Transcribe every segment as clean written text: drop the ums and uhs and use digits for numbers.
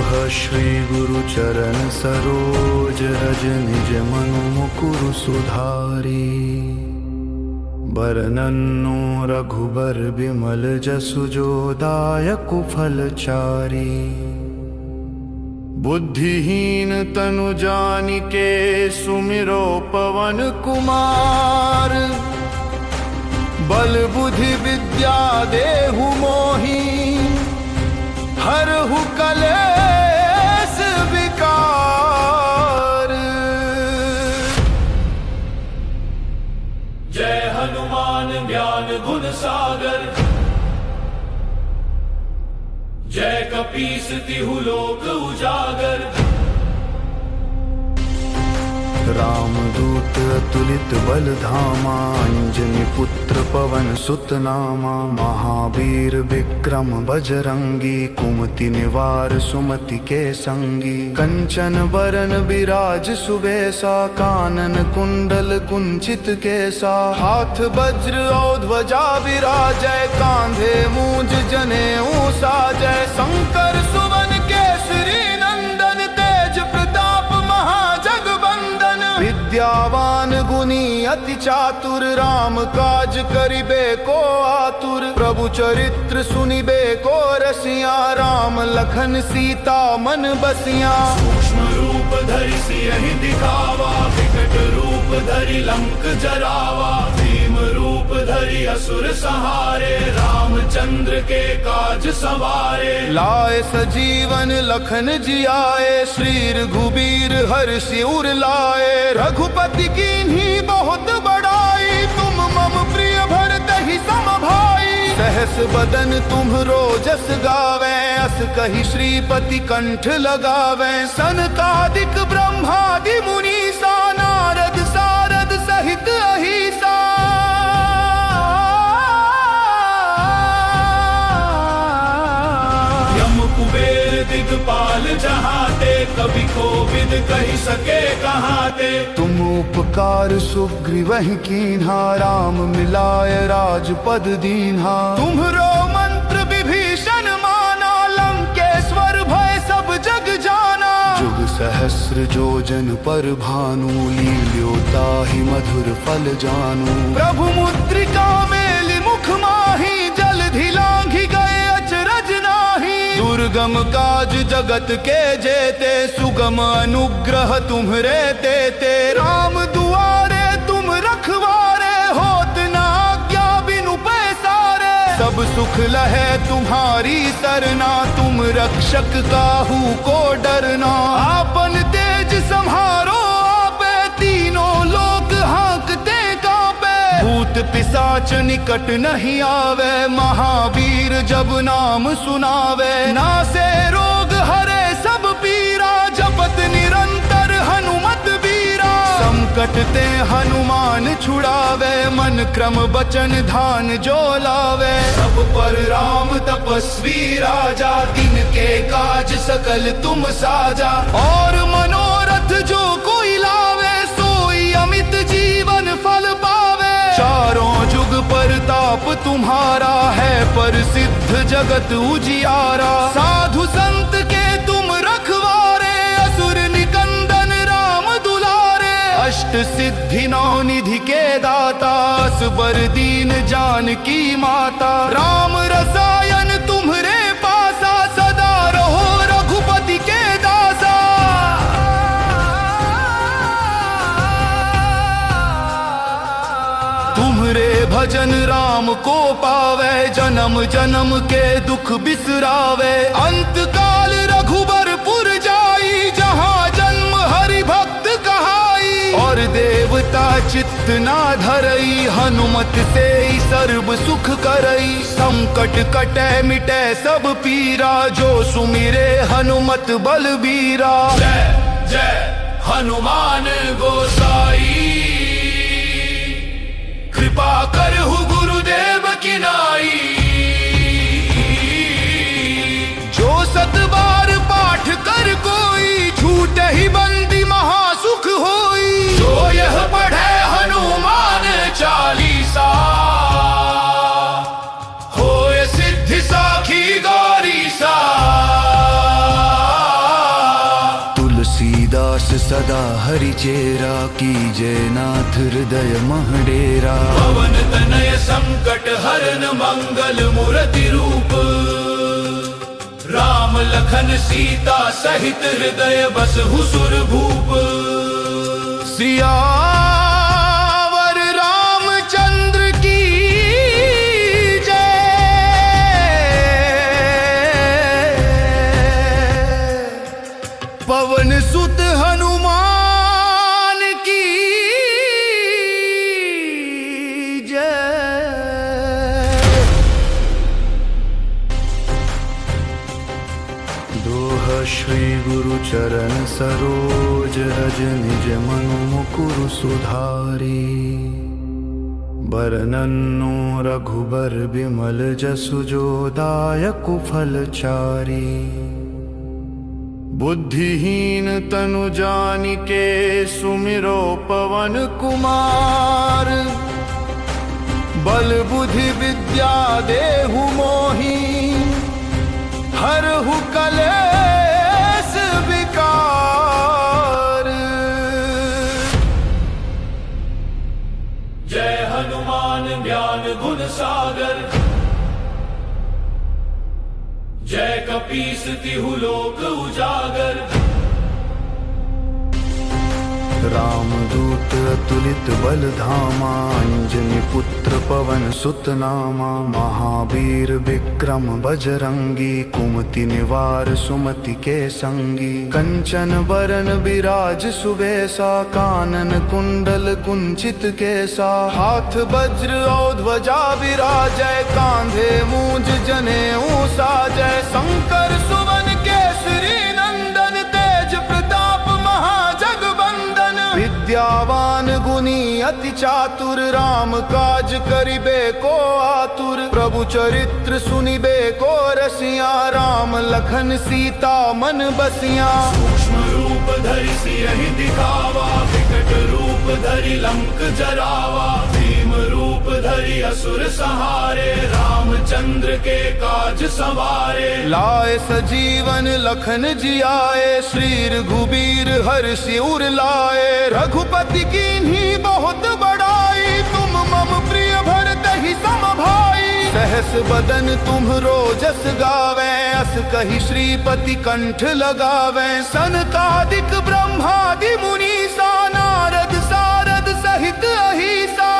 श्री गुरु चरण सरोज रज निज मनु मुकुरु सुधारी। बरनन्नु रघुबर बिमल जसु जो दायकु फलचारी। बुद्धिहीन तनु जानिके सुमिरो पवन कुमार। बल बुद्धि विद्या देहु मोहि हरहु कलेश विकार। जय हनुमान ज्ञान गुण सागर। जय कपीस तिहु लोक उजागर। रामदूत अतुलित बल धामा। अंजनी पुत्र पवन सुत नामा। महावीर विक्रम बजरंगी। कुमति निवार सुमति के संगी। कंचन बरन विराज सुबेसा। कानन कुंडल कुंचित केसा। हाथ वज्र और ध्वजा विराजय। कांधे मूंज जनेऊ साजय। शंकर सुवन केसरी नंदन। तेज प्रताप महाजगबंदन। विद्यावान गुणी अति चातुर। राम काज करिबे को आतुर। प्रभु चरित्र सुनिबे को रसिया। राम लखन सीता मन बसिया। सूक्ष्म रूप धरि सियहि दिखावा। विकट रूप धरि लंक जरावा। भीम रूप धरि असुर संहारे। रामचंद्र के काज सवारे। लाए सजीवन लखन जियाए। श्री रघुबीर हर्षि उर लाए। रघुपति कीन्ही बहुत बड़ाई। तुम मम प्रिय भरतहि सम भाई। सहस बदन तुम्हरो जस गावे। अस कहि श्रीपति कंठ लगावे। सनकादिक ब्रह्मादि मुनीसा। नारद सारद सहित अहिसा। यम कुबेर दिगपाल जहाते। कवि कोविद कहि सके कहाते। तुम उपकार सुग्रीवहि कीन्हा। राम मिलाय राजपद दीन्हा। तुम्हरो मंत्र विभीषण माना। लंकेश्वर भय सब जग जाना। जुग सहस्र जोजन पर भानु। लील्योताहि मधुर फल जानू। प्रभु मुद्रिका मेलि मुख माहि। जलधि लांघि गए अचरज नाही। दुर्गम काज जगत के जेते। सुगम अनुग्रह तुम्हरे तेते। राम दुआरे तुम रखवारे। होत न आज्ञा बिनु पैसारे। सब सुख लहे तुम्हारी सरना। तुम रक्षक काहू को डरना। आपन तेज सम्हारो आपे। तीनों लोक हाँकते कांपे। भूत पिशाच निकट नहीं आवे। महावीर जब नाम सुनावे। नासे रोग हरे सब पीरा। जपत निरंतर हनुमत बीरा। संकट ते हनुमान छुड़ावे। मन क्रम बचन ध्यान जो लावे। सब पर राम तपस्वी राजा। तिनके काज सकल तुम साजा। और मनोरथ जो कोई लावे। सोई अमित जीवन फल पावे। चारों जुग परताप तुम्हारा है। प्रसिद्ध जगत उजियारा। साधु संत के तुम रखवारे। असुर निकंदन राम दुलारे। अष्ट सिद्धि नौ निधि के दाता। असबर दीन जानकी माता। राम रसायन तुम्हरे पासा। सदा रहो रघुपति के दासा। तुम्हरे भजन राम को पावे। जन्म जन्म के दुख बिसरावे। अंत काल रघुबरपुर जाई। जहाँ जन्म हरि भक्त कहाई। और देवता चित्त ना धरई। हनुमत से ही सर्व सुख करई। संकट कटे मिटे सब पीरा। जो सुमिरे हनुमत बलबीरा। जय जय हनुमान गोसाई। कृपा करहु गुरुदेव की नाई। जो सत बार पाठ कर कोई। झूठ ही बंदी महासुख होई। जो यह पढ़े हनुमान चालीसा। होय सिद्धि साखी गौरी सा। दास सदा हरि चेरा, कीजे नाथ हृदय महडेरा। पवन तनय संकट हरन मंगल मूर्ति रूप, राम लखन सीता सहित हृदय बसहु सुर भूप। सियावर रामचंद्र की जय, पवन सुत हनुमान की जय। दोह श्री गुरु चरण सरोज, रज निज मनु मुकुरु सुधारी। बरनन्नु रघुबर बिमल जसु, जो दायकु फलचारी। बुद्धिहीन तनु जानिके, सुमिरो पवन कुमार। बल बुद्धि विद्या देहु मोहि, हरहु कलेश विकार। जय हनुमान ज्ञान गुण सागर, जय कपीस तिहु लोक उजागर। रामदूत अतुलित बल धामा, अंजनी पुत्र पवन सुत नामा। महावीर विक्रम बजरंगी, कुमति निवार सुमति के संगी। कंचन बरन विराज सुबेसा, कानन कुंडल कुंचित केसा। हाथ वज्र और ध्वजा विराजय, कांधे मूंज जनेऊ साजय। शंकर सुवन केसरी नंदन, तेज प्रताप महाजगवंदन। विद्यावान गुणी अति चातुर, राम काज करिबे को आतुर। प्रभु चरित्र सुनिबे को रसिया, राम लखन सीता मन बसिया। सूक्ष्म रूप धरि सियहि दिखावा, विकट रूप धरि लंक जरावा। भीम रूप धरि असुर संहारे, रामचंद्र के काज सवारे। लाए सजीवन लखन जियाए, श्री रघुबीर हर्षि उर लाए। रघुपति कीन्ही बहुत बड़ाई, तुम मम प्रिय भरतहि सम भाई। सहस बदन तुम्हरो जस गावे, अस कहि श्रीपति कंठ लगावे। सनकादिक ब्रह्मादि मुनीसा, नारद सारद सहित अहिसा।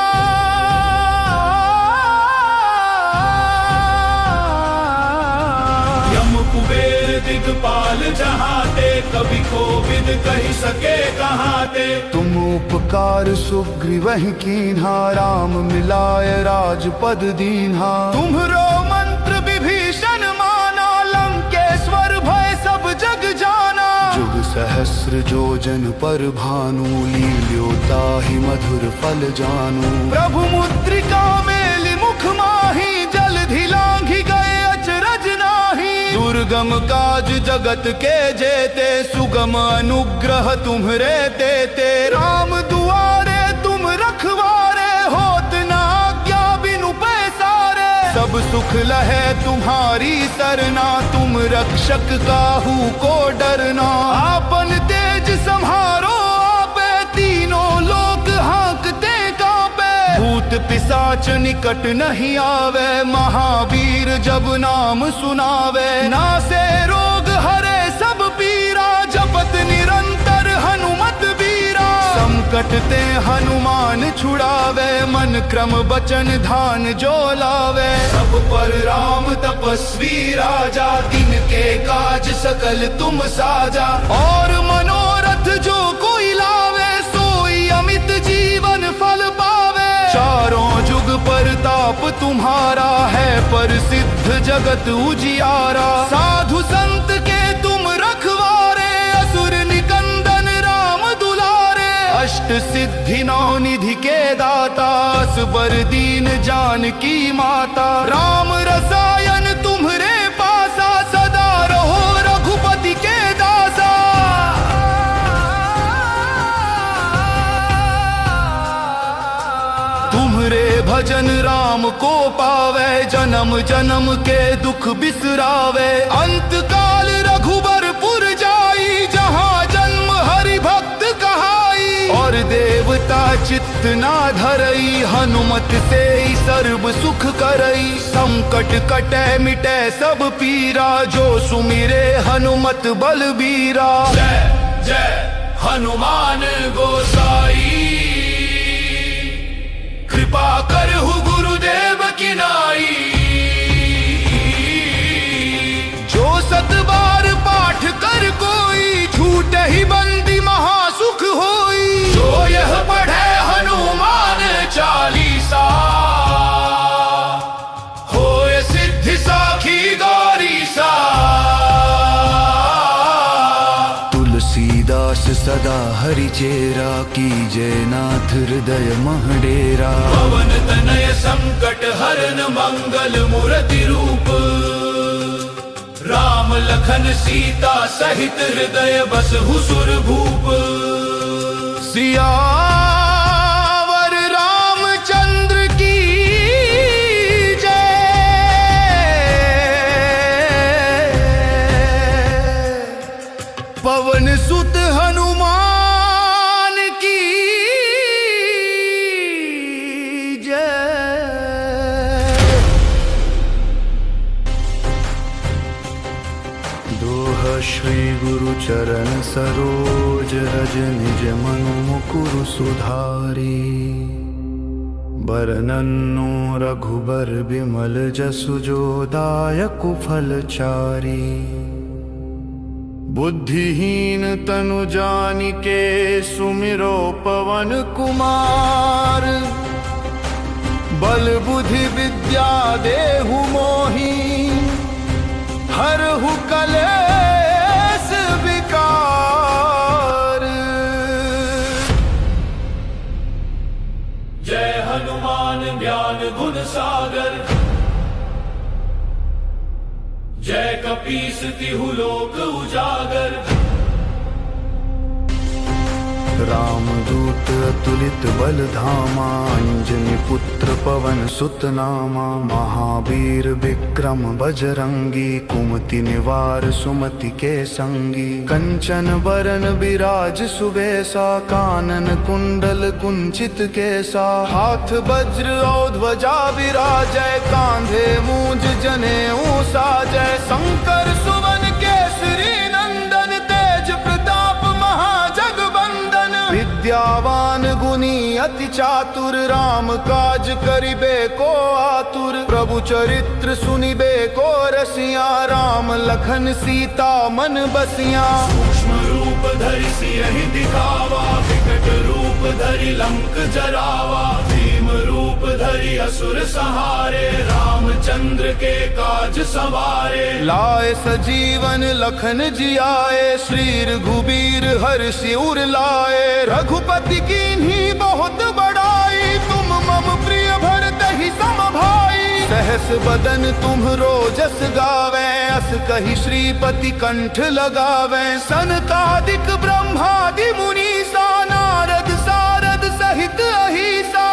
यम कुबेर दिगपाल जहाते, कवि कोविद कहि सके कहाते। तुम उपकार सुग्रीवहि कीन्हा, राम मिलाय राजपद दीन्हा। तुम्हरो मंत्र विभीषण माना, लंकेश्वर भय सब जग जाना। जुग सहस्र जोजन पर भानु, लील्यो ताहि मधुर फल जानू। प्रभु मुद्रिका मेलि मुख माहि, जलधि लांघि गए अचरज नाहि। दुर्गम काज जगत के जेते, सुगम अनुग्रह तुम्हरे तेते। राम दुआरे तुम रखवारे, होत न आज्ञा बिनु पैसारे। सब सुख लहे तुम्हारी सरना, तुम रक्षक काहू को डरना। आपन तेज सम्हारो आपे, तीनों लोक हाँकते कांपे। भूत पिशाच निकट नहीं आवे, महावीर जब नाम सुनावे। नासे रोग हरे सब पीरा, जपत निरंतर हनुमत बीरा। संकट ते हनुमान छुड़ावे, मन क्रम बचन ध्यान जो लावे। सब पर राम तपस्वी राजा, तिनके काज सकल तुम साजा। और मनोरथ जो कोई लावे, सोई अमित जीवन फल पावे। चारों जुग परताप तुम्हारा है, प्रसिद्ध जगत उजियारा। साधु संत के तुम रखवारे, असुर निकंदन राम दुलारे। अष्ट सिद्धि नौ निधि के दाता, असबर दीन जानकी माता। राम रसायन तुम्हरे पासा, सदा रहो रघुपति के दासा। तुम्हरे भजन राम को पावे, जन्म जन्म के दुख बिसरावे। अंत काल रघुबर पुर जाई, जहाँ जन्म हरि चित्त ना धरई, हनुमत से ही सर्व सुख करई। संकट कटे मिटे सब पीरा, जो सुमिरे हनुमत बलबीरा। जय जय हनुमान गोसाई, कृपा करहु गुरुदेव की नाई। जो सत बार पाठ कर कोई, छूटे ही बंदी महासुख होई। जो यह पढ़े हनुमान चालीसा, होय सिद्धि साखी गौरीसा। तुलसीदास सदा हरि चेरा, कीजय नाथ हृदय मह डेरा। पवन तनय संकट हरन मंगल मूर्ति रूप, राम लखन सीता सहित हृदय बसहु सुरभूप। सियावर रामचंद्र की जय, पवन सुत हनुमान की जय। दोह श्री गुरु चरण सरोज, रज निज मनु मुकुरु सुधारी। बरनन्नु रघुबर बिमल जसु, जो दायकु फल चारी। बुद्धिहीन तनु जानिके, सुमिरो पवन कुमार। बल बुद्धि विद्या देहु मोहि, हरहु कलेश विकार। जय हनुमान ज्ञान गुण सागर, जय कपीस तिहु लोक उजागर। रामदूत अतुलित बल धामा, अंजनी पुत्र पवन सुत नामा। महावीर विक्रम बजरंगी, कुमति निवार सुमति के संगी। कंचन बरन बिराज सुबेसा, कानन कुंडल कुंचित केसा। हाथ वज्र और ध्वजा विराजय, कांधे मूंज जनेऊ साजय। शंकर सुवन केसरी नंदन, तेज प्रताप महाजगवंदन। विद्यावान गुणी अति चातुर, राम काज करिबे को आतुर। प्रभु चरित्र सुनिबे को रसिया, राम लखन सीता मन बसिया। सूक्ष्म रूप धरि सियहि दिखावा, विकट रूप धरि लंक जरावा। भीम रूप धरि असुर संहारे, रामचंद्र के काज सवारे। लाए सजीवन लखन जियाए, श्री रघुबीर हर्षि उर लाए। रघुपति कीन्ही बहुत बड़ाई, तुम मम प्रिय भरतहि सम भाई। सहस बदन तुम्हरो जस गावे, अस कहि श्रीपति कंठ लगावे। सनकादिक ब्रह्मादि मुनीसा, नारद सारद सहित अहिसा।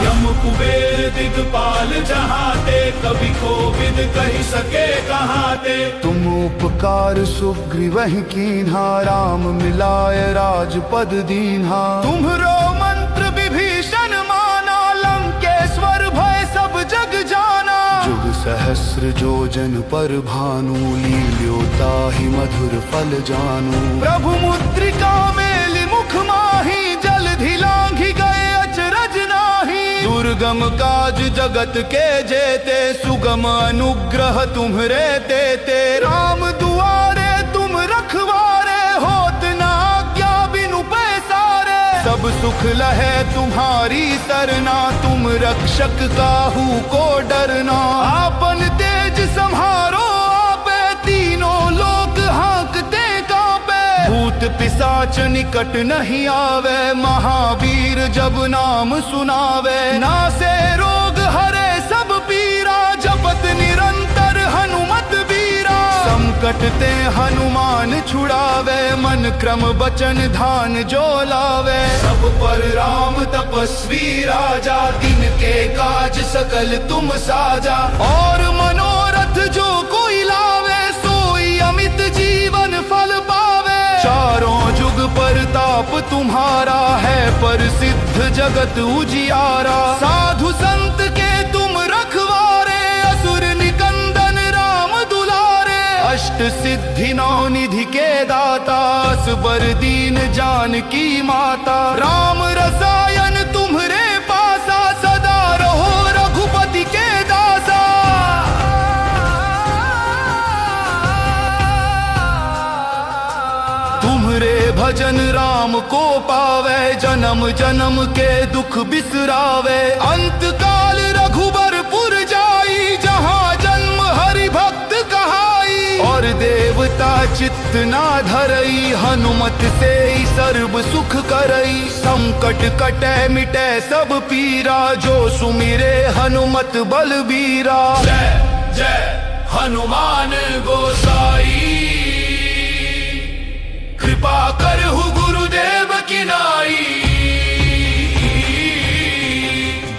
यम कुबेर दिगपाल जहाते, कवि कोविद कहि सके कहाते। तुम उपकार सुग्रीवहि कीन्हा, राम मिलाय राजपद दीन्हा। तुम्हरो मंत्र विभीषण माना, लंकेश्वर भय सब जग जाना। जुग सहस्र जोजन पर भानु, लील्यो ताहि मधुर फल जानू। प्रभु मुद्रिका मेलि मुख माहि, जलधि लांघि गए अचरज नाहि। दुर्गम काज जगत के जेते, सुगम अनुग्रह तुम्हरे तेते। राम दुआरे तुम रखवारे, होत न आज्ञा बिनु पैसारे। सब सुख लहे तुम्हारी सरना, तुम रक्षक काहू को डरना। आपन तेज सम्हारो आपे, तीनों लोक हाँकते कांपे। भूत पिशाच निकट नहीं आवे, महावीर जब नाम सुनावे। नासे रोग हरे सब पीरा, जपत निरंतर हनुमत बीरा। संकट ते हनुमान छुड़ावे, मन क्रम बचन ध्यान जो लावे। सब पर राम तपस्वी राजा, दिन के काज सकल तुम साजा। और मनोरथ जो कोई लावे, सोई अमित जीवन फल तुम्हारा है प्रसिद्ध जगत उजियारा। साधु संत के तुम रखवारे, असुर निकंदन राम दुलारे। अष्ट सिद्धि नौ निधि के दाता, असबर दीन जानकी माता। राम रसायन तुम्हरे पासा, सदा रहो रघुपति के दासा। तुम्हरे भजन राम को पावे, जन्म जन्म के दुख बिसरावे। अंत काल रघुबरपुर जाई, जहाँ जन्म हरि भक्त कहाई। और देवता चित्त ना धरई, हनुमत से ही सर्व सुख करई। संकट कटे मिटे सब पीरा, जो सुमिरे हनुमत बलबीरा। जय जय हनुमान गोसाई, कृपा करहु गुरुदेव की नाई।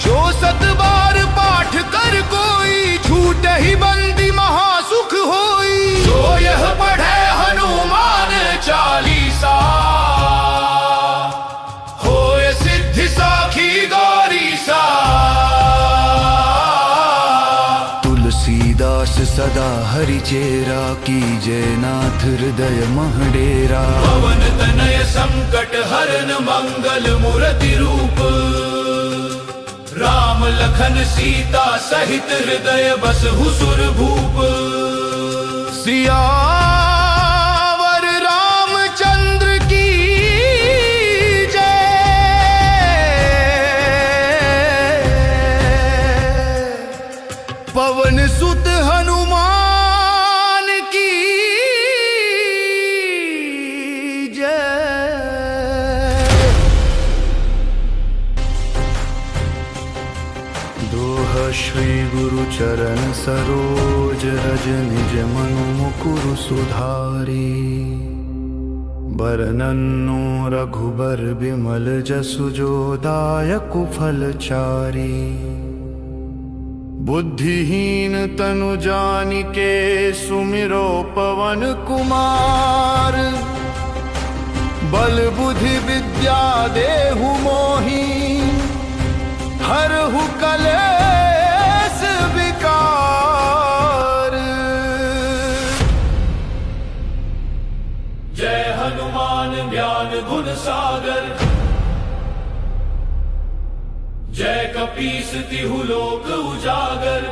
जो सत बार पाठ कर कोई, छूट ही बंदी महासुख होई। जो यह पढ़े हनुमान चालीसा, होय सिद्धि साखी गौरीसा। तुलसीदास सदा हरि चेरा, कीजे नाथ हृदय महडेरा। पवन तनय संकट हरन मंगल मूर्ति रूप, राम लखन सीता सहित हृदय बसहु सुर भूप। सियावर रामचंद्र की जय। पवन सुत हनुमान की जय। दोह श्री गुरु चरण सरोज, रज निज मनु मुकुरु सुधारी। बरनन्नु रघुबर बिमल जसु, जो दायकु फलचारी। बुद्धिहीन तनु जानिके, सुमिरो पवन कुमार। बल बुद्धि विद्या देहु मोहि, हरहु कलेश विकार। जय हनुमान ज्ञान गुण सागर, जय कपीस तिहु लोक उजागर।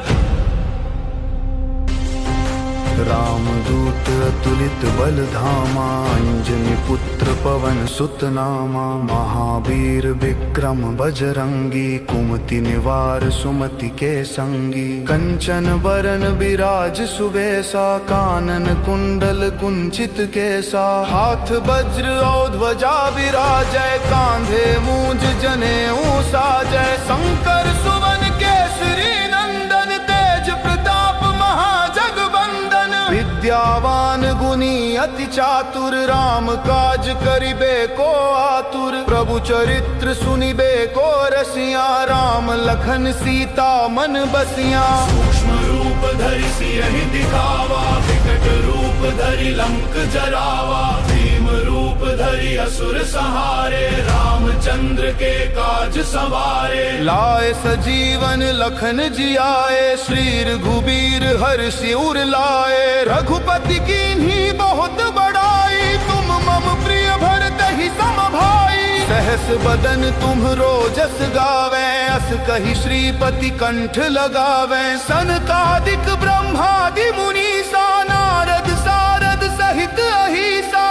रामदूत अतुलित बल धामा, अंजनी पुत्र पवन सुत नामा। महावीर विक्रम बजरंगी, कुमति निवार सुमति के संगी। कंचन बरन विराज सुबेसा, कानन कुंडल कुंचित केसा। हाथ वज्र और ध्वजा विराजय, कांधे मूंज जनेऊ साजय। शंकर सुवन केसरी नंदन, तेज प्रताप महाजगबंदन। विद्यावान गुणी अति चातुर, राम काज करिबे को आतुर। प्रभु चरित्र सुनिबे को रसिया, राम लखन सीता मन बसिया। सूक्ष्म रूप धरि सियहि दिखावा, विकट रूप धरि लंक जरावा। भीम रूप धरि असुर संहारे, रामचंद्र के काज सवारे। लाए सजीवन लखन जियाए, श्री रघुबीर हर्षि उर लाए। रघुपति कीन्ही बहुत बड़ाई, तुम मम प्रिय भरतहि सम भाई। सहस बदन तुम्हरो जस गावे, अस कहि श्रीपति कंठ लगावे। सनकादिक ब्रह्मादि मुनीसा, नारद सारद सहित अहिसा।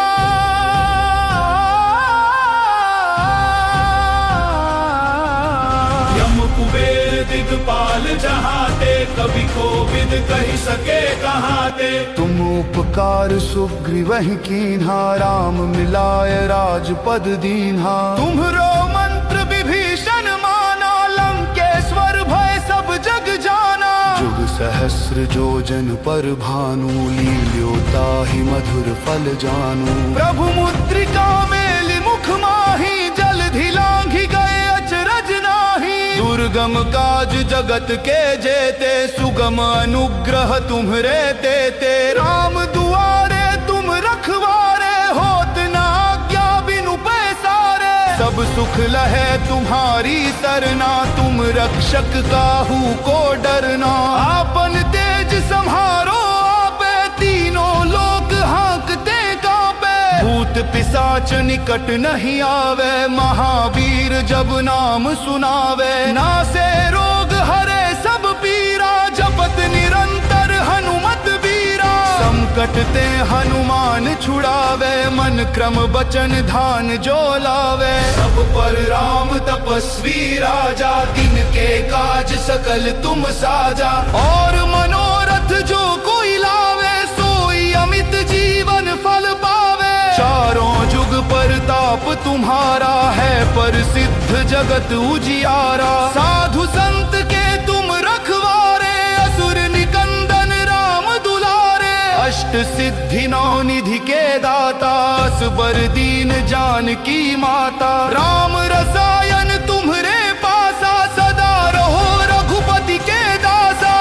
यम कुबेर दिगपाल जहाते, कवि कोविद कहि सके कहाते। तुम उपकार सुग्रीवहि कीन्हा, राम मिलाय राजपद दीन्हा। तुम्हरो मंत्र विभीषण माना, लंकेश्वर भय सब जग जाना। जुग सहस्र जोजन पर भानु, लील्यो ताहि मधुर फल जानू। प्रभु मुद्रिका मेलि मुख माहि, जलधि लांघि गए अचरज नाहि। दुर्गम काज जगत के जेते, सुगम अनुग्रह तुम्हरे तेते। राम दुआरे तुम रखवारे, होत न आज्ञा बिनु पैसारे। सब सुख लहे तुम्हारी सरना, तुम रक्षक काहू को डरना। आपन तेज संहारो आपे, तीनों लोक हाँकते कांपे। भूत पिशाच निकट नहीं आवे, महावीर जब नाम सुनावे। नासे रोग हरे सब पीरा, जपत निरंतर हनुमत बीरा। संकट ते हनुमान छुड़ावे, मन क्रम बचन ध्यान जो लावे। सब पर राम तपस्वी राजा, तिनके काज सकल तुम साजा। और मनोरथ जो कोई लावे, सोई अमित जीवन फल पावे। चारों जुग परताप तुम्हारा है, प्रसिद्ध जगत उजियारा। साधु संत के तुम रखवारे, असुर निकंदन राम दुलारे। अष्ट सिद्धि नौ निधि के दाता, असबर दीन जानकी माता। राम रसायन तुम्हरे पासा, सदा रहो रघुपति के दासा।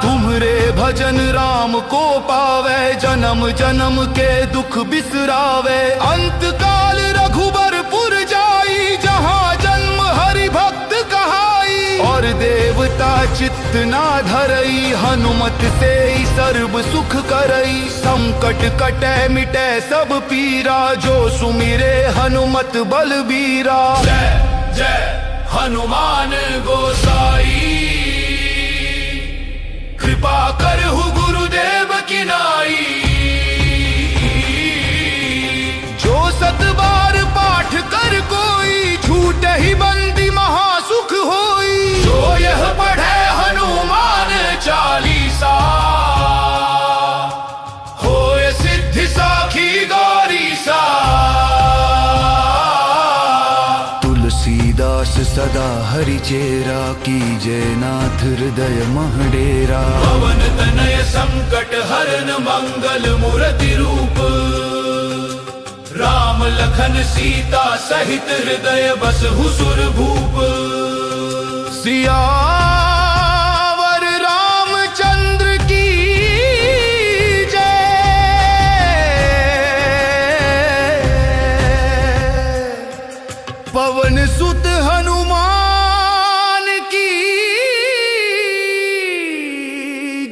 तुम्हरे भजन राम को पावे, जन्म जन्म के दुख बिसरावे। अंत काल रघुबरपुर जाई, जहाँ जन्म हरि भक्त कहाई। और देवता चित्त ना धरई, हनुमत से ही सर्व सुख करई। संकट कटे मिटे सब पीरा, जो सुमिरे हनुमत बलबीरा। जय जय हनुमान गोसाई, कृपा करहु गुरुदेव की नाई। जो सत बार पाठ कर कोई, छूट ही बंदी महासुख होई। जो यह पढ़े हनुमान चालीसा, होय सिद्धि साखी गौरीसा। तुलसीदास सदा हरि चेरा, कीजे नाथ हृदय मह डेरा। पवन तनय संकट हरन, मंगल मूर्ति रूप। राम लखन सीता सहित, हृदय बसहु सुर भूप। सियावर रामचंद्र की जय। पवन सुत हनुमान की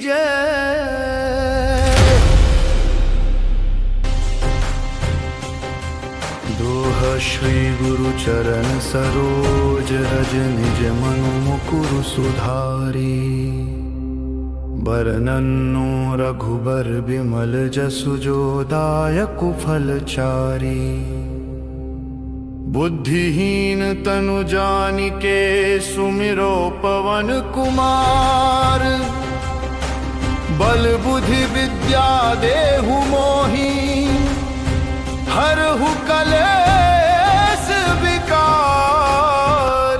जय। दोहा श्री गुरु चरण सरोज रज, निज मनु मुकुरु सुधारी। बरनन्नु रघुबर बिमल जसु, जो दायक फलचारी। बुद्धिहीन तनु जानिके, सुमिरो पवन कुमार। बल बुद्धि विद्या देहु मोहि, हरहु कलेश विकार।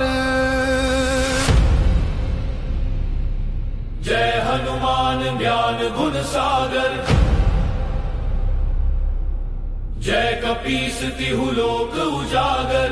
जय हनुमान ज्ञान गुण सागर, जय कपीस तिहु लोक उजागर।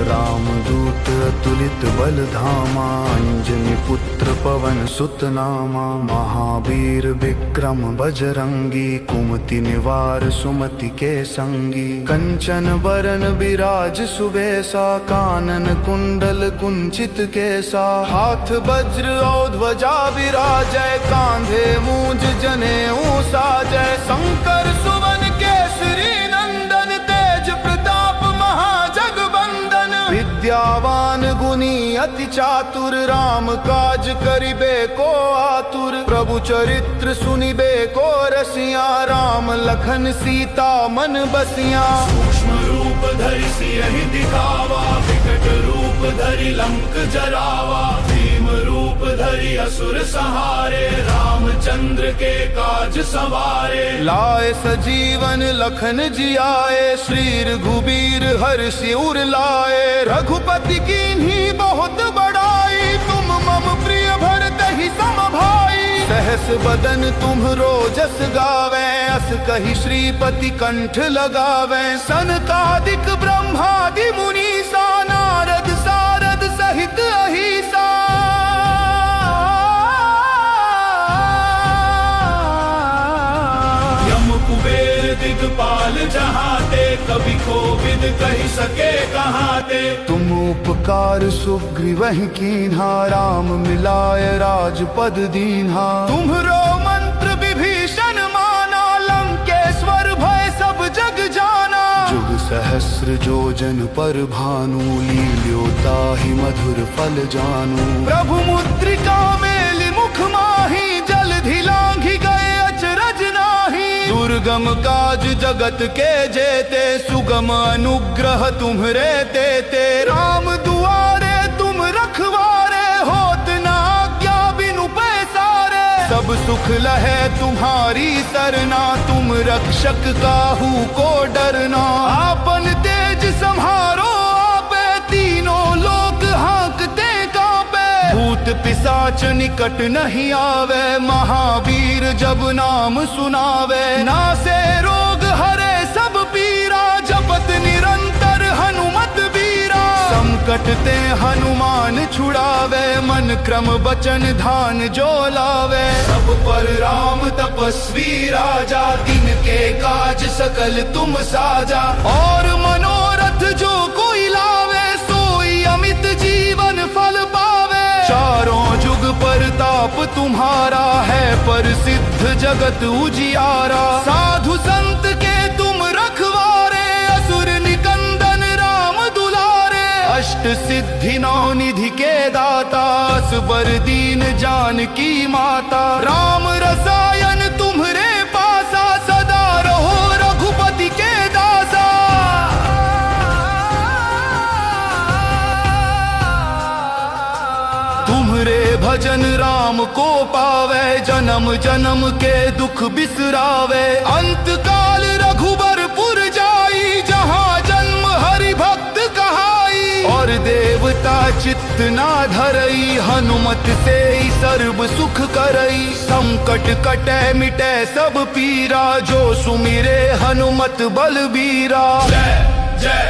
रामदूत अतुलित बल धामा, अंजनी पुत्र पवन सुत नामा। महावीर विक्रम बजरंगी, कुमति निवार सुमति के संगी। कंचन बरन विराज सुबेसा, कानन कुंडल कुंचित केसा। हाथ वज्र और ध्वजा विराजय, कांधे मूंज जनेऊ साजय। शंकर सुवन केसरी नंदन, तेज प्रताप महाजगबंदन। विद्यावान गुणी अति चातुर, राम काज करिबे को आतुर। प्रभु चरित्र सुनिबे को रसिया, राम लखन सीता मन बसिया। सूक्ष्म रूप धरि सियहि दिखावा, विकट रूप धरि लंक जरावा। भीम रूप धरि असुर संहारे, रामचंद्र के काज सवारे। लाए सजीवन लखन जियाए, श्री रघुबीर हर्षि उर लाए। रघुपति कीन्ही बहुत बड़ाई, तुम मम प्रिय भरतहि सम भाई। सहस बदन तुम्हरो जस गावे, अस कहि श्रीपति कंठ लगावे। सनकादिक ब्रह्मादि मुनीसा, नारद सारद सहित अहिसा। कोविद कही सके कहाँ ते। तुम उपकार सुग्रीवहि कीन्हा, राम मिलाय राजपद दीन्हा। तुम्हरो मंत्र विभीषण माना, लंकेश्वर भय सब जग जाना। जुग सहस्र जोजन पर भानु, लील्योता ही मधुर फल जानू। प्रभु मुद्रिका मेलि मुख माही, जलधि लांघि गए अचरज नाही। दुर्गम काज जगत के जेते, सुगम अनुग्रह तुम्हरे तेते। राम दुआरे तुम रखवारे, होत न आज्ञा बिनु पैसारे। सब सुख लहे तुम्हारी सरना, तुम रक्षक काहू को डरना। आपन तेज सम्हारो आपे, तीनों लोक हाँकते कांपे। भूत पिशाच निकट नहीं आवे, महावीर जब नाम सुनावे। नासे रोग हरे सब पीरा, जपत निरंतर हनुमत बीरा। संकट ते हनुमान छुड़ावे, मन क्रम बचन ध्यान जो लावे। सब पर राम तपस्वी राजा, तिनके काज सकल तुम साजा। और मनोरथ जो कोई लावे, सोई अमित जीवन फल पावे। चारों जुग परताप तुम्हारा है, प्रसिद्ध जगत उजियारा। साधु संत के तुम रखवारे, असुर निकंदन राम दुलारे। अष्ट सिद्धि नौ निधि के दाता, असबर दीन जानकी माता। राम रसायन तुम्हरे पासा, सदा रहो रघुपति के दासा। तुम्हरे भजन राम को पावे, जन्म जन्म के दुख बिसरावे। अंत काल रघुबरपुर जाई, जहाँ जन्म हरि भक्त कहाई। और देवता चित्त ना धरई, हनुमत से ही सर्व सुख करई। संकट कटे मिटे सब पीरा, जो सुमिरे हनुमत बलबीरा। जय जय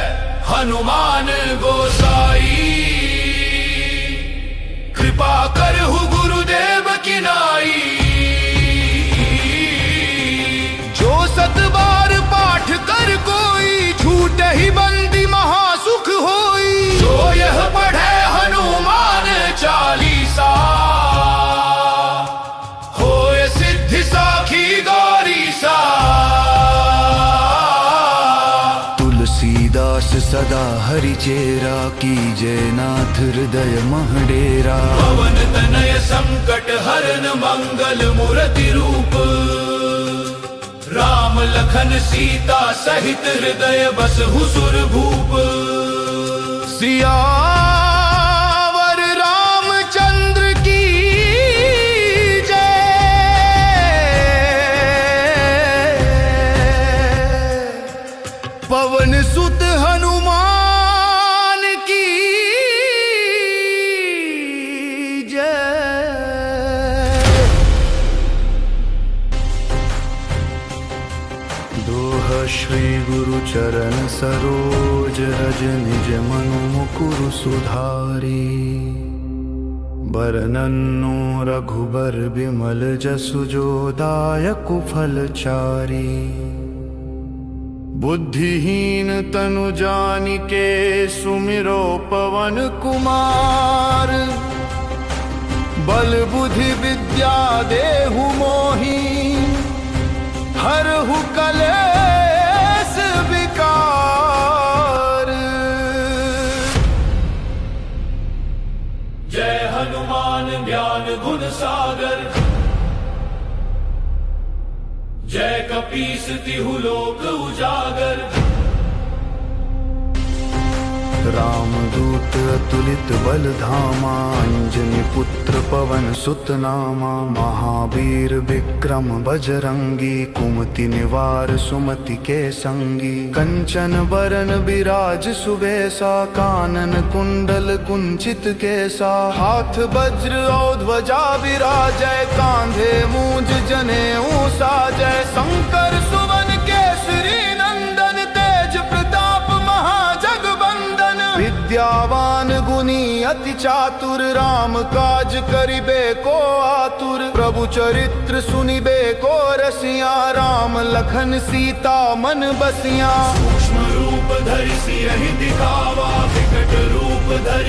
हनुमान गोसाई, कृपा करहु गुरुदेव की नाई। जो सत बार पाठ कर कोई, छूटे ही बंदी महासुख होई। जो यह पढ़े हनुमान चालीसा, होय सिद्धि साखी गौरीसा। तुलसीदास सदा हरि चेरा, कीजे नाथ हृदय मह डेरा। पवन तनय संकट हरन, मंगल मूर्ति रूप। राम लखन सीता सहित, हृदय बसहु सुर भूप। सियावर रामचंद्र की जय। पवन सुत हनुमान की जय। दोह श्री गुरु चरण सरोज, रज निज मनु मुकुरु सुधारी। बरनन्नु रघुबर बिमल जसु, जो दायकु फलचारी। बुद्धिहीन तनु जानिके, सुमिरो पवन कुमार। बल बुद्धि विद्या देहु मोहि, हरहु कलेश विकार। जय हनुमान ज्ञान गुण सागर, जय कपीस तिहु लोक उजागर। रामदूत अतुलित बल धामा, अंजनी पुत्र पवन सुत नामा। महावीर विक्रम बजरंगी, कुमति निवार सुमति के संगी। कंचन बरन विराज सुबेसा, कानन कुंडल कुंचित केसा। हाथ वज्र और ध्वजा विराजय, कांधे मूंज जनेऊ साजय। शंकर सुवन केसरी नंदन, तेज प्रताप महाजगबंदन। विद्यावान गुणी अति चातुर, राम काज करिबे को आतुर। प्रभु चरित्र सुनिबे को रसिया, राम लखन सीता मन बसिया। सूक्ष्म रूप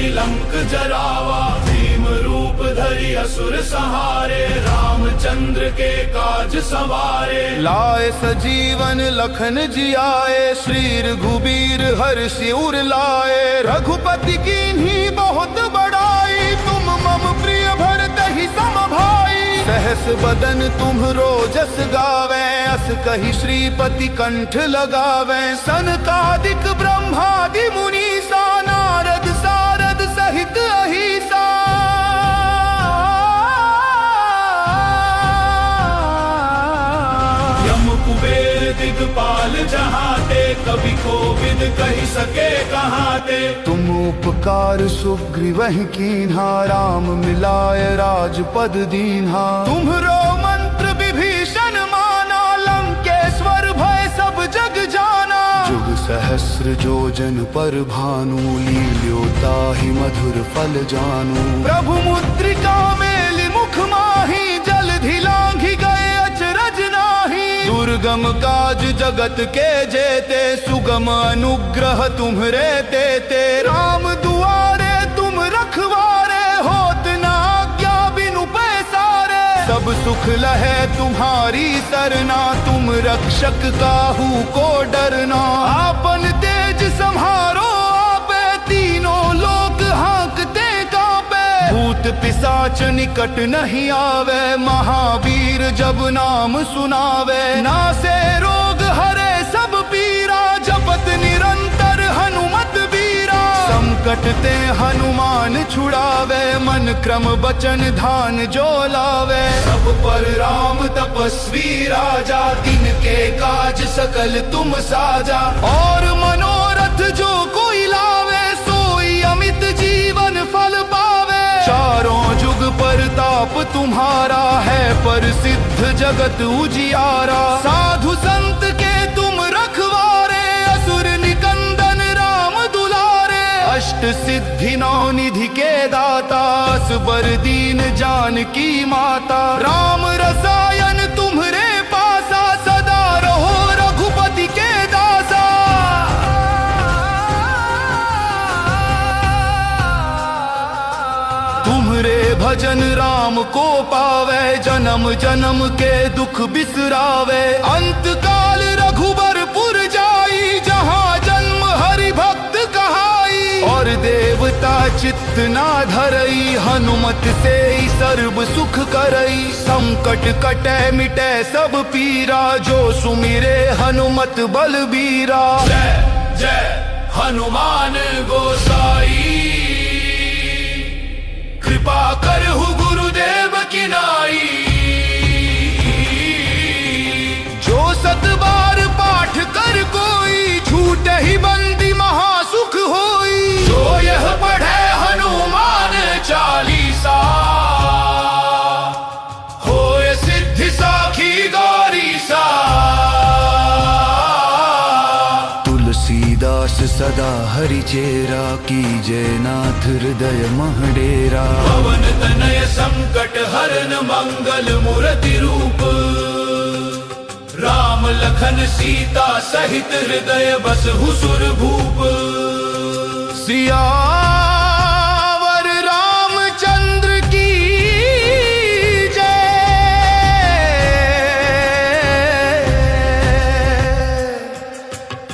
धरि लंक जरावा। भीम रूप धरि असुर संहारे, रामचंद्र के काज सवारे। लाए सजीवन लखन जियाए, श्री रघुबीर हर्षि उर लाए। रघुपति कीन्ही बहुत बड़ाई, तुम मम प्रिय भरत ही सम भाई। सहस बदन तुम्हरो जस गावे, अस कहि श्रीपति कंठ लगावे। सनकादिक ब्रह्मादि मुनीसा, नारद सारद सहित अहिसा। यम कुबेर दिगपाल जहाते, कवि कोविद कहि सके कहाते। तुम उपकार सुग्रीवहि कीन्हा, राम मिलाय राजपद दीन्हा। तुम्हरो मंत्र विभीषण माना, लंकेश्वर भय सब जग जाना। जुग सहस्र जोजन पर भानु, लील्यो ताहि मधुर फल जानू। प्रभु मुद्रिका मेलि मुख माहि, जलधि लांघि गए अचरज नाही। दुर्गम काज जगत के जेते, सुगम अनुग्रह तुम्हरे तेते। राम दुआरे तुम रखवारे, होत न आज्ञा बिनु पैसारे। सब सुख लहे तुम्हारी सरना, तुम रक्षक काहू को डरना। आपन तेज सम्हारो आपे, तीनों लोक हाँकते कांपे। भूत पिशाच निकट नहीं आवे, महावीर जब नाम सुनावे। नासे रोग हरे सब पीरा, जपत निरंतर हनुमत बीरा। संकट ते हनुमान छुड़ावे, मन क्रम बचन ध्यान जो लावे। सब पर राम तपस्वी राजा, तिनके काज सकल तुम साजा। और मनोरथ जो कोई लावे, सोई अमित जीवन फल पावे। चारों जुग परताप तुम्हारा है, प्रसिद्ध जगत उजियारा। साधु संत के तुम रखवारे, असुर निकंदन राम दुलारे। अष्ट सिद्धि नौ निधि के दाता, असबर दीन जानकी माता। राम रसायन तुम्हरे पासा, सदा रहो रघुपति के दासा। तुम्हरे भजन राम को पावे, जन्म जन्म के दुख बिसरावे। अंत काल रघुबरपुर जाई, जहाँ जन्म हरि भक्त कहाई। और देवता चित्त ना धरई, हनुमत से ही सर्व सुख करई। संकट कटे मिटे सब पीरा, जो सुमिरे हनुमत बलबीरा। जय जय हनुमान गोसाई, कृपा करहु गुरुदेव की नाई। जो सत बार पाठ कर कोई, छूट ही बंदी महासुख होई। जो यह पढ़े हनुमान चालीसा, होय सिद्धि साखी गौरीसा। तुलसीदास सदा हरि चेरा, कीजे नाथ हृदय मह डेरा। पवन तनय संकट हरन, मंगल मूर्ति रूप। राम लखन सीता सहित, हृदय बसहु सुर भूप। सियावर रामचंद्र की जय।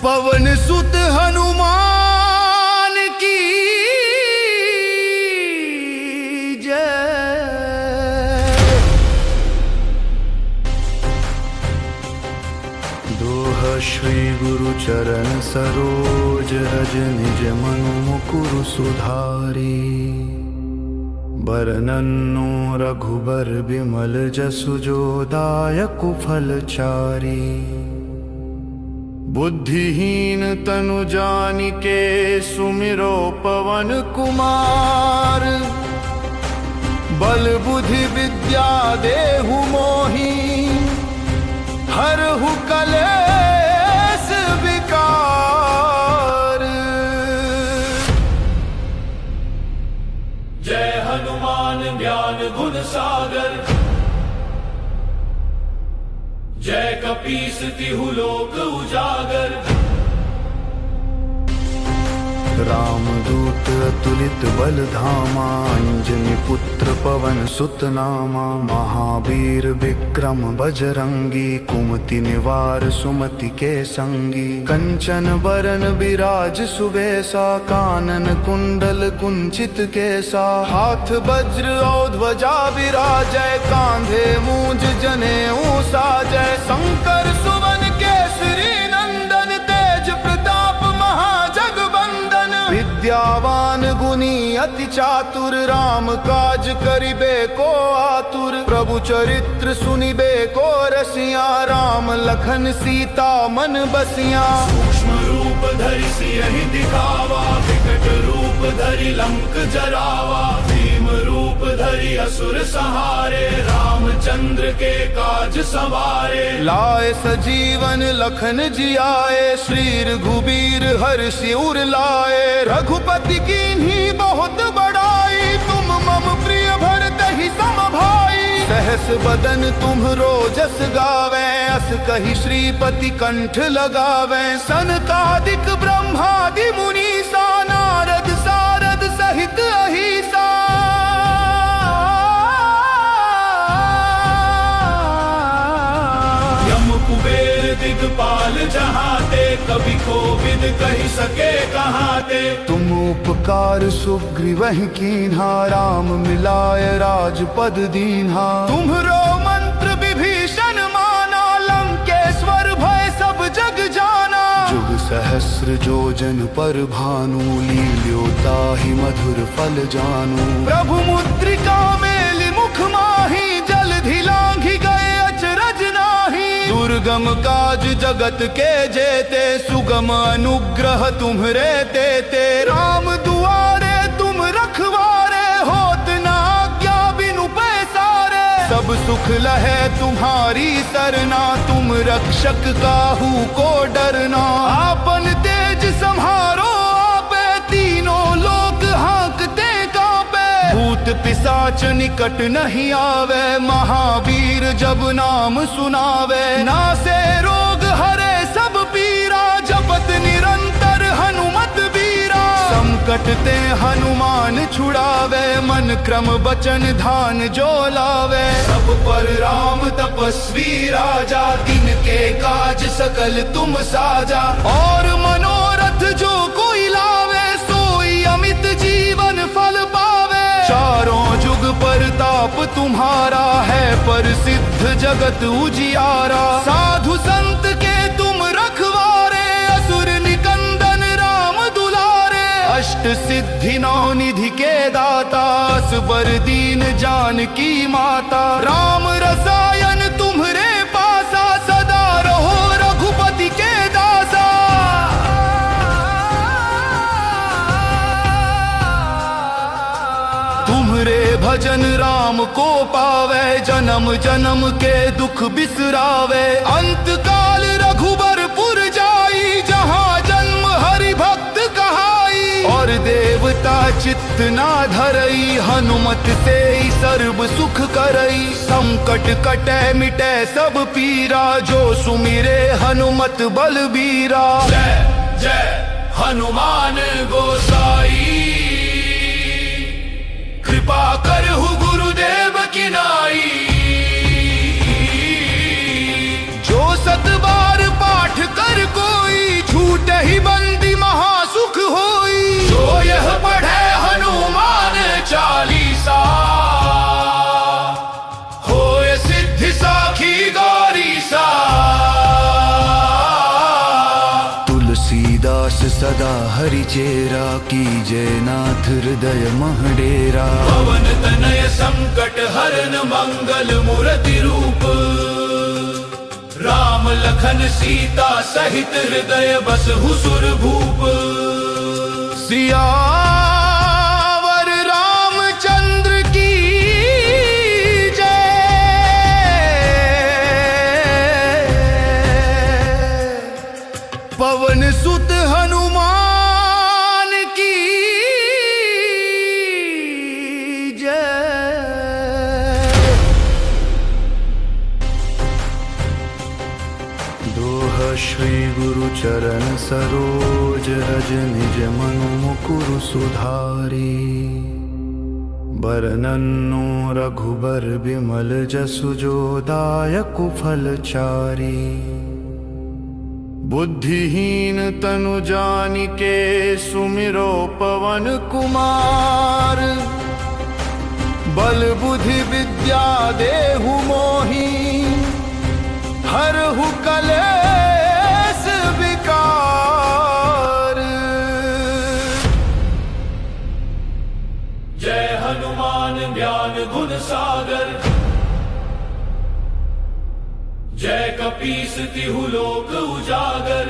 पवन सुत हनुमान की जय। दोह श्री गुरु चरण सरोज, रज निज मनु मुकुरु सुधारी। बरनन्नु रघुबर बिमल जसु, जो दायकु फल चारी। बुद्धिहीन तनु जानिके, सुमिरो पवन कुमार। बल बुद्धि विद्या देहु मोहि, हरहु कलेश विकार। जय हनुमान ज्ञान गुण सागर, जय कपीस तिहु लोक उजागर। रामदूत अतुलित बल धामा, अंजनी पुत्र पवन सुत नामा। महावीर विक्रम बजरंगी, कुमति निवार सुमति के संगी। कंचन बरन विराज सुबेसा, कानन कुंडल कुंचित केसा। हाथ वज्र और ध्वजा विराजय, कांधे मूंज जनेऊ साजय। शंकर सुवन केसरी नंदन, तेज प्रताप महाजगबंदन। विद्यावान गुणी अति चातुर, राम काज करिबे को आतुर। प्रभु चरित्र सुनिबे को रसिया, राम लखन सीता मन बसिया। सूक्ष्म रूप धरि सियहि दिखावा, विकट रूप धरि लंक जरावा। भीम रूप धरि असुर संहारे, रामचंद्र के काज सवारे। लाए सजीवन लखन जियाए, श्री रघुबीर हर्षि उर लाए। रघुपति कीन्ही बहुत बड़ाई, तुम मम प्रिय भरतहि सम भाई। सहस बदन तुम्हरो जस गावे, अस कहि श्रीपति कंठ लगावे। सनकादिक ब्रह्मादि मुनीसा, नारद सारद सहित अहिसा। यम कुबेर दिगपाल जहाते, कवि कोविद कहि सके कहाते। तुम उपकार सुग्रीवहि कीन्हा, राम मिलाय राजपद दीन्हा। तुम्हरो मंत्र विभीषण माना, लंकेश्वर भय सब जग जाना। जुग सहस्र जोजन पर भानु, लील्योताहि मधुर फल जानू। प्रभु मुद्रिका मेलि मुख माहि, जलधि लांघि गए अचरज नाहि। दुर्गम काज जगत के जेते, सुगम अनुग्रह तुम्हरे तेते। राम दुआरे तुम रखवारे, होत न आज्ञा बिनु पैसारे। सब सुख लहे तुम्हारी सरना, तुम रक्षक काहू को डरना। आपन तेज सम्हारो आपे, तीनों लोक हाँकते कांपे। भूत पिशाच निकट नहीं आवे, महावीर जब नाम सुनावे। नासे रोग हरे सब पीरा, जपत निरंतर हनुमत बीरा। संकट ते हनुमान छुड़ावे, मन क्रम बचन ध्यान जो लावे। सब पर राम तपस्वी राजा, तिनके काज सकल तुम साजा। और मनोरथ जो कोई लावे, सोई अमित जीवन फल पावे। चारों जुग परताप तुम्हारा है, प्रसिद्ध जगत उजियारा। साधु संत के तुम रखवारे, असुर निकंदन राम दुलारे। अष्ट सिद्धि नौ निधि के दाता, असबर दीन जानकी माता। राम रसायन तुम्हरे पासा, सदा रहो रघुपति के दासा। तुम्हरे भजन राम को पावे, जन्म जन्म के दुख बिसरावे। अंत काल रघुबरपुर जाई, जहाँ जन्म हरि भक्त कहाई। और देवता चित्त ना धरई, हनुमत से ही सर्व सुख करई। संकट कटे मिटे सब पीरा, जो सुमिरे हनुमत बलबीरा। जय जय हनुमान गोसाई, कृपा करहु गुरुदेव की नाई। जो सत बार पाठ कर कोई, छूट ही बंदी महासुख होई। जो यह पढ़े हनुमान चालीसा, होय सिद्धि साखी गौरीसा। तुलसीदास सदा हरि चेरा, कीजय नाथ हृदय मह डेरा। पवन तनय संकट हरन, मंगल मूर्ति रूप। राम लखन सीता सहित, हृदय बसहु सुर भूप। सियावर रामचंद्र की जय। पवन सुत हनुमान की जय। दोहा श्री गुरु चरण सरोज, रोज रज निज मनु मुकुरु सुधारी। बरनन्नु रघुबर बिमल जसु जो दायकु फल चारी। बुद्धिहीन तनु जानिके सुमिरो पवन कुमार। बल बुद्धि विद्या देहु मोहि हरहु कलेश विकार। जय हनुमान ज्ञान गुण सागर। जय कपीस तिहु लोक उजागर।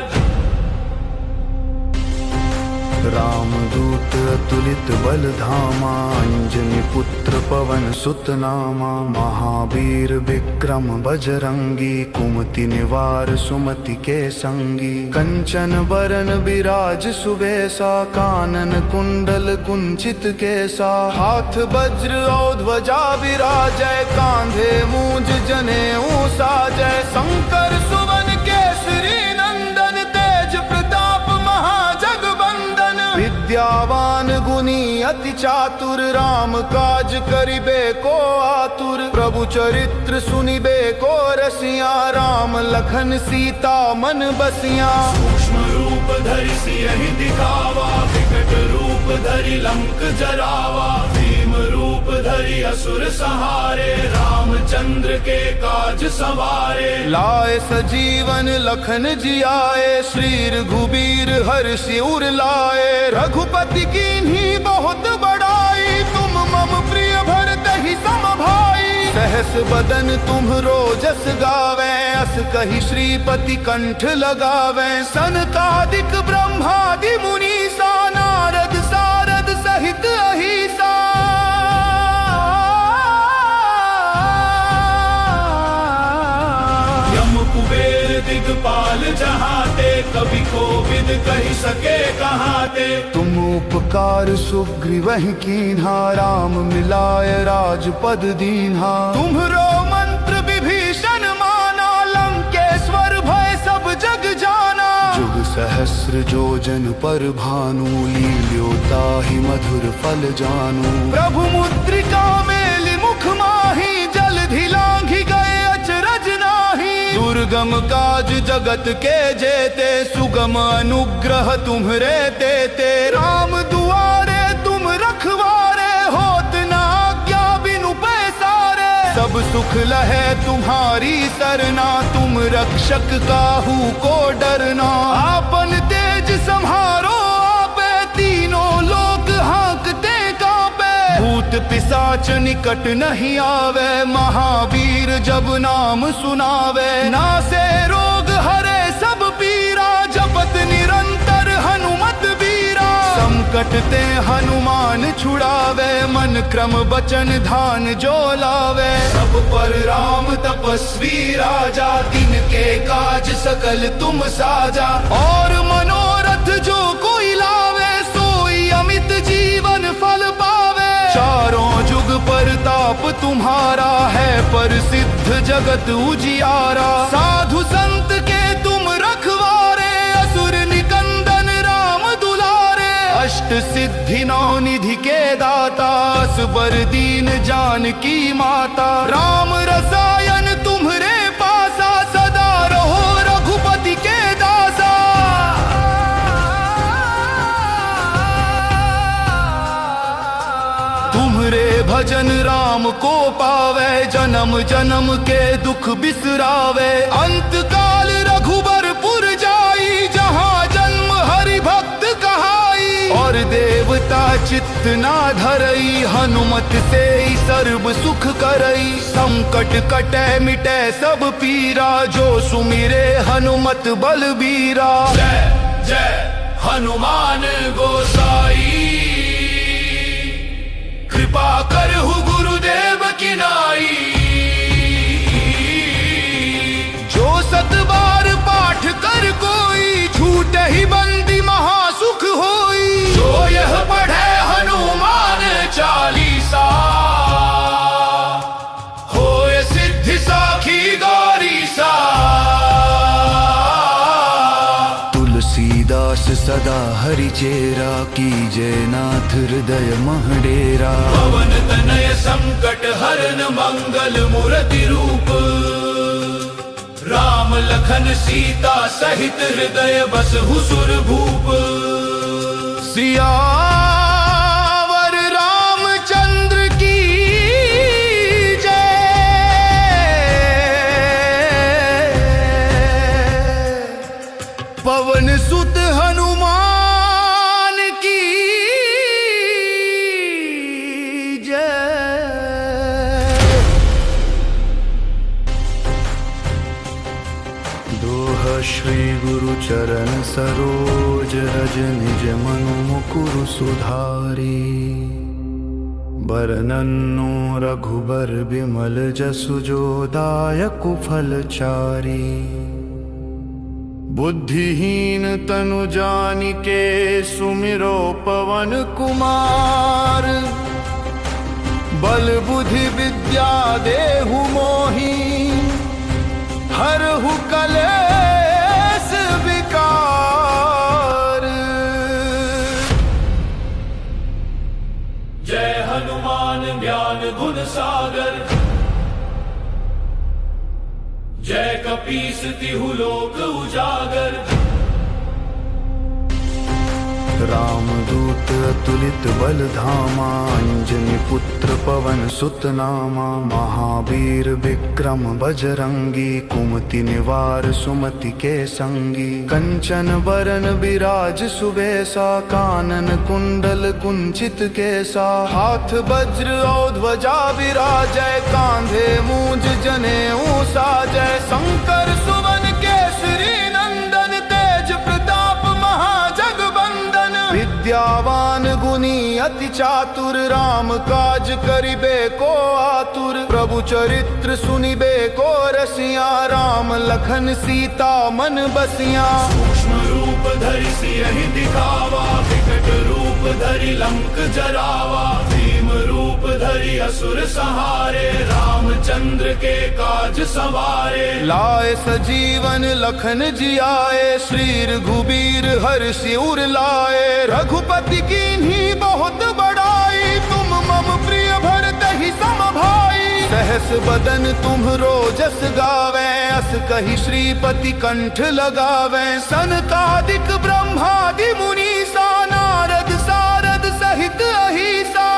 रामदूत अतुलित बल धामा। अंजनी पुत्र पवन सुत नामा। महावीर विक्रम बजरंगी। कुमति निवार सुमति के संगी। कंचन बरन बिराज सुबेसा। कानन कुंडल कुंचित केसा। हाथ वज्र और ध्वजा विराजय। कांधे मूंज जनेऊ साजय। शंकर सुवन केसरी नंदन। तेज प्रताप महाजगबंदन। विद्यावान गुणी अति चातुर। राम काज करिबे को आतुर। प्रभु चरित्र सुनिबे को रसिया। राम लखन सीता मन बसिया। सूक्ष्म रूप धरि सियहि दिखावा। विकट रूप धरि लंक जरावा। भीम रूप धरि असुर संहारे। रामचंद्र के काज सवारे। लाए सजीवन लखन जियाए। श्री रघुबीर हर्षि उर लाए। रघुपति कीन्ही बहुत बड़ाई। तुम मम प्रिय भरतहि सम भाई। सहस बदन तुम्हरो जस गावे। अस कहि श्रीपति कंठ लगावे। सनकादिक ब्रह्मादि मुनीसा। नारद सारद सहित अहिसा। यम कुबेर दिगपाल जहाते। कवि कोविद कहि सके कहाते। तुम उपकार सुग्रीवहि कीन्हा। राम मिलाय राजपद दीन्हा। तुम्हरो मंत्र विभीषण माना। लंकेश्वर भय सब जग जाना। जुग सहस्र जोजन पर भानु। लील्योताहि मधुर फल जानू। प्रभु मुद्रिका मेलि मुख माहि। जलधि लांघि गए अचरज नाहि। दुर्गम काज जगत के जेते। सुगम अनुग्रह तुम्हरे तेते। राम दुआरे तुम रखवारे। होत न आज्ञा बिनु पैसारे। सब सुख लहे तुम्हारी सरना। तुम रक्षक काहू को डरना। आपन तेज सम्हारो आपे। तीनों लोक हाँकते कांपे। भूत पिशाच निकट नहीं आवे। महावीर जब नाम सुनावे। नासे रोग हरे सब पीरा। जपत निरंतर हनुमत बीरा। संकट ते हनुमान छुड़ावे। मन क्रम बचन ध्यान जो लावे। सब पर राम तपस्वी राजा। तिनके काज सकल तुम साजा। और मनोरथ जो कोई लावे। सोई अमित जीवन फल पावे। चारों जुग परताप तुम्हारा है। प्रसिद्ध जगत उजियारा। साधु संत के तुम रखवारे। असुर निकंदन राम दुलारे। अष्ट सिद्धि नौ निधि के दाता। असबर दीन जानकी माता। राम रसायन तुम्हरे पासा। सदा रहो रघुपति के दासा। तुम्हरे भजन राम को पावे। जन्म जन्म के दुख बिसरावे। अंत काल रघुबरपुर जाई। जहाँ जन्म हरि भक्त कहाई। और देवता चित्त ना धरई। हनुमत से ही सर्व सुख करई। संकट कटे मिटे सब पीरा। जो सुमिरे हनुमत बलबीरा। जय जय हनुमान गोसाई। कृपा करहु गुरुदेव की नाई। जो सत बार पाठ कर कोई। झूठ ही बंदी महासुख होई। जो यह पढ़े हनुमान चालीसा। होय सिद्धि साखी गौरीसा। तुलसीदास सदा परिचेरा कीजे नाथ हृदय महडेरा। पवन तनय संकट हरन मंगल मूर्ति रूप, राम लखन सीता सहित हृदय बसहु सुर भूप। सियावर रामचंद्र की जय, पवन सुत हनुमान की जय। दोह श्री गुरु चरण सरोज रज निज मनु मुकुरु सुधारी। बरनन्नु रघुबर बिमल जसु जो दायकु फलचारी। बुद्धिहीन तनु जानिके सुमिरो पवन कुमार। बल बुद्धि विद्या देहु मोहि, हरहु कलेश विकार। जय हनुमान ज्ञान गुण सागर, जय कपीस तिहु लोक उजागर। रामदूत अतुलित बल धामा, अंजनी पुत्र पवन सुत नामा। महावीर विक्रम बजरंगी, कुमति निवार सुमति के संगी। कंचन बरन विराज सुबेसा, कानन कुंडल कुंचित केसा। हाथ वज्र और ध्वजा विराजय, कांधे मूंज जनेऊ साजय। शंकर सुवन केसरी नंदन, तेज प्रताप महाजगबंदन। विद्यावान गुणी अति चातुर, राम काज करिबे को आतुर। प्रभु चरित्र सुनिबे को रसिया, राम लखन सीता मन बसिया। सूक्ष्म रूप धरि सियहि दिखावा, विकट रूप धरि लंक जरावा। भीम रूप धरि असुर संहारे, रामचंद्र के काज सवारे। लाए सजीवन लखन जियाए, श्री रघुबीर हर्षि उर लाए। रघुपति कीन्ही बहुत बड़ाई, तुम मम प्रिय भरतहि सम भाई। सहस बदन तुम्हरो जस गावे, अस कहि श्रीपति कंठ लगावे। सनकादिक ब्रह्मादि मुनीसा, नारद सारद सहित अहिसा।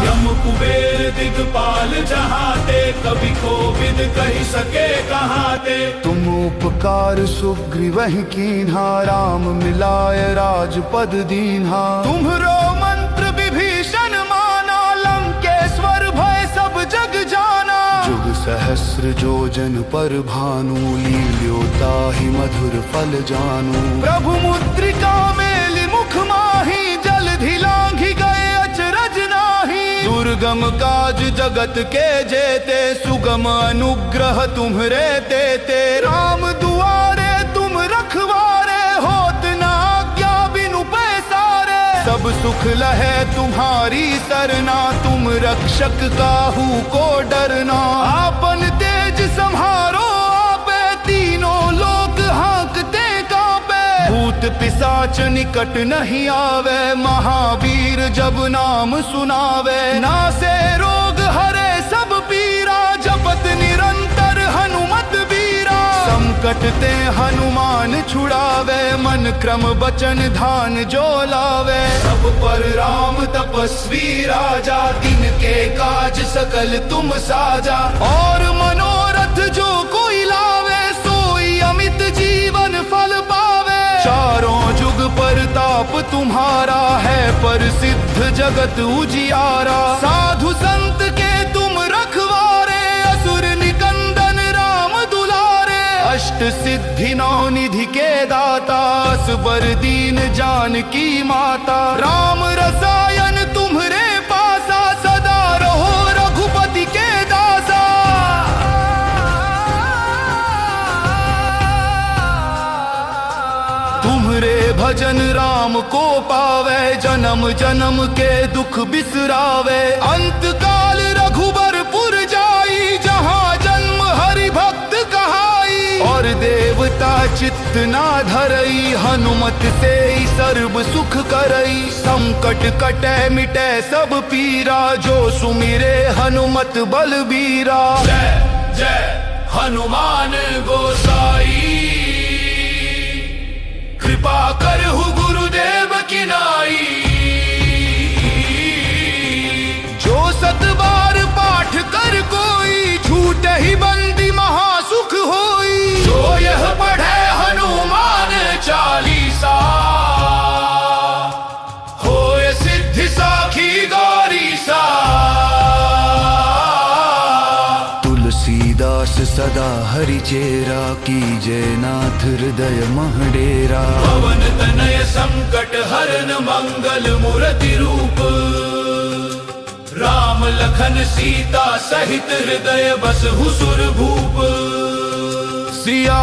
यम कुबेर दिगपाल जहाते, कवि कोविद कहि सके कहाते। तुम उपकार सुग्रीवहि कीन्हा, राम मिलाय राजपद दीन्हा। तुम्हरो मंत्र विभीषण माना, लंकेश्वर भय सब जग जाना। जुग सहस्र जोजन पर भानु, लील्यो ताहि मधुर फल जानू। प्रभु मुद्रिका मेलि मुख माहि, जलधि लांघि गए अचरज नाहि। दुर्गम काज जगत के जेते, सुगम अनुग्रह तुम्हरे तेते। राम दुआरे तुम रखवारे, होत न आज्ञा बिनु पैसारे। सब सुख लहे तुम्हारी सरना, तुम रक्षक काहू को डरना। आपन तेज सम्हारो आपे, तीनों लोक हाँकते कांपे। भूत पिशाच निकट नहीं आवे, महावीर जब नाम सुनावे। नासे रोग हरे सब पीरा, जपत निरंतर हनुमत बीरा। संकट ते हनुमान छुड़ावे, मन क्रम बचन ध्यान जो लावे। सब पर राम तपस्वी राजा, तिनके काज सकल तुम साजा। और मनोरथ जो कोई लावे, सोई अमित जीवन फल पावे। चारों जुग परताप तुम्हारा है, प्रसिद्ध जगत उजियारा। साधु संत के तुम रखवारे, असुर निकंदन राम दुलारे। अष्ट सिद्धि नौ निधि के दाता, असबर दीन जानकी माता। राम रसायन तुम्हरे पासा, सदा रहो रघुपति के दासा। तुम्हरे भजन राम को पावे, जन्म जन्म के दुख बिसरावे। अंत काल रघुबर पुर जाई, जहाँ जन्म हरि भक्त कहाई। और देवता चित्त ना धरई, हनुमत से ही सर्व सुख करई। संकट कटे मिटे सब पीरा, जो सुमिरे हनुमत बलबीरा। जय जय हनुमान गोसाई, कृपा करहु गुरुदेव की नाई। जो सत बार पाठ कर कोई, छूट ही बंदी महासुख होई। जो यह पढ़े हनुमान चालीसा, होय सिद्धि साखी गौरीसा। तुलसीदास सदा हरि चेरा, कीजे नाथ हृदय मह डेरा। पवन तनय संकट हरन मंगल मूर्ति रूप, राम लखन सीता सहित हृदय बसहु सुर भूप। सिया